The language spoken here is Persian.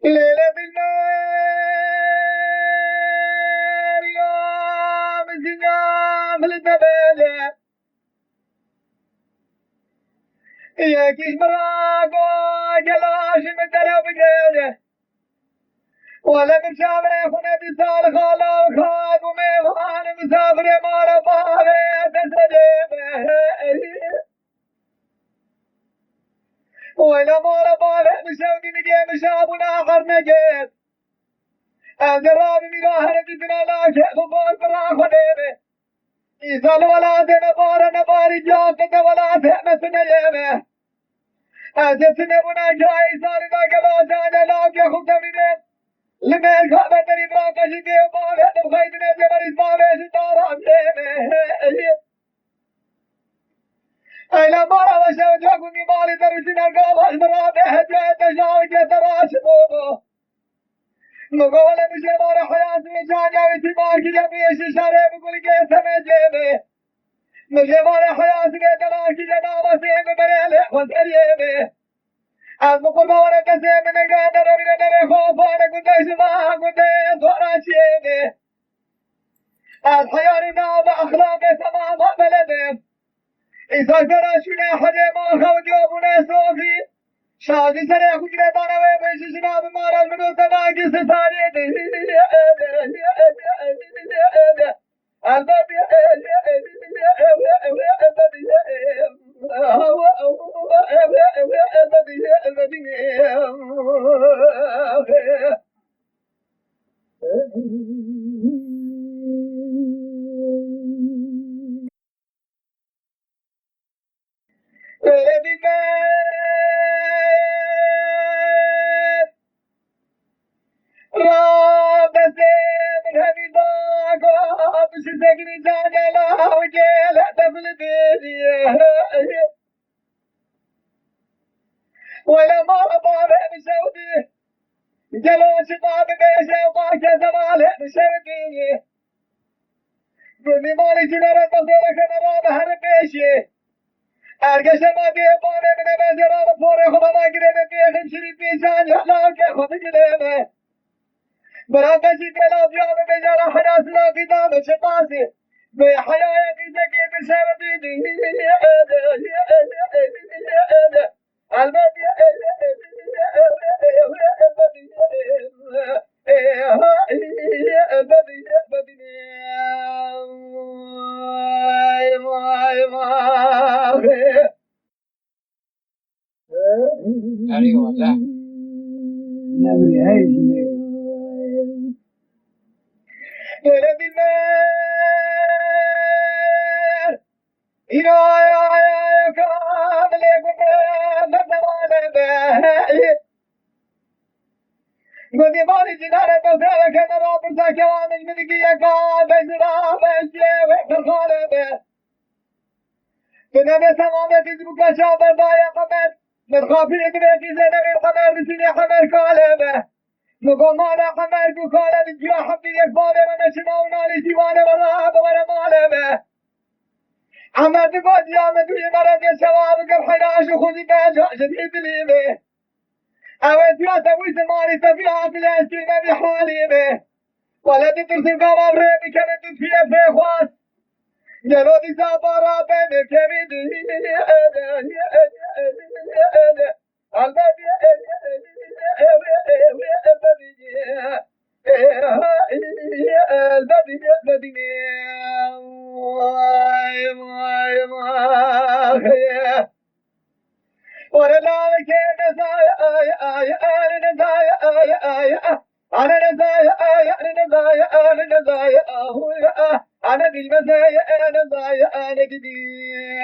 ليلة بالنار يوم الزنام الدبالة يا كيش مراقو جلاش مدلو بجيلة ولا مشابه خنا بسال خالا وخاد وميوان مسافر مالا بابي تسجيبه ولا مالا بابي مشاودي نجي مشابنا آخر نجيب الجراب مراهن جدنا لا شيء فوق برا خديبه إيصال ولا تنبار نبار جاكت ولا تحمس نجيبه أجتنا بنا جاي صار ذا كلا جانا لا كخب تبريد لمن خابت ريبا كشيدي بابه نبخيدنا جبر إسمامه ستارا جيبه أيلا مارا وشاو جاكوني مالي درسنا قابل مرابه هجوة تشاوي جتراش بوبو مقولة مشوار حياة وجانا واتباع كي جميع ششاره بقول كيسا مجيبه مشوار حياة وجانا كي جنا وسيم بريله وسريبه از مقربان کسی من نگاه نمی نمی خوابان گذشت ما گذشت وراشیده از حیاری نام اخلاق تمام بلده ایسا درشونه حده ما خود یابونه صوفی شادی سر خوشی دانوه بشش نام مارال منو تناکی ستاری ده البته ولا ما أبغى مسوي جلوس باب بيسه وباك زماله مسوي قولي مالي جنرال مصدر كنرا بهر بيشي أرجع ما بيبانه من مزرعة بفوره خدا ما قريب بيخم شريف بيشان يحلام كخد جلبه برانكشي بلا بيام بجارة حياة لا قدام شقاسي بحياة قيزكي بسبب دي أيوة لا نبي هاي ولد المال إلى كامل قد يبالي جنارة تسالة كنرا برسا كوامج ملكي يقام بجرا بجي وحد الخالبة فنبي سمامة تدرك شابر بايا قمت متخافي ادريكي زنب الحمر بسيني حمر كالبة مقامانا حمر كالبة بجيا حبي يكبالة ونشماونا لجيوانة والرهاب ورمالبة عمد قد يامد ويمرد يشواب قرحناش وخذي باجع جديد ليبه أود يا سوي سماري سفيها في الأسكين بحاليبه ولد ترسل قمر ريبي كانت فيها في خواس جلودي سابارا بين كبيد أنا بالمزايا أنا ضايع أنا قديم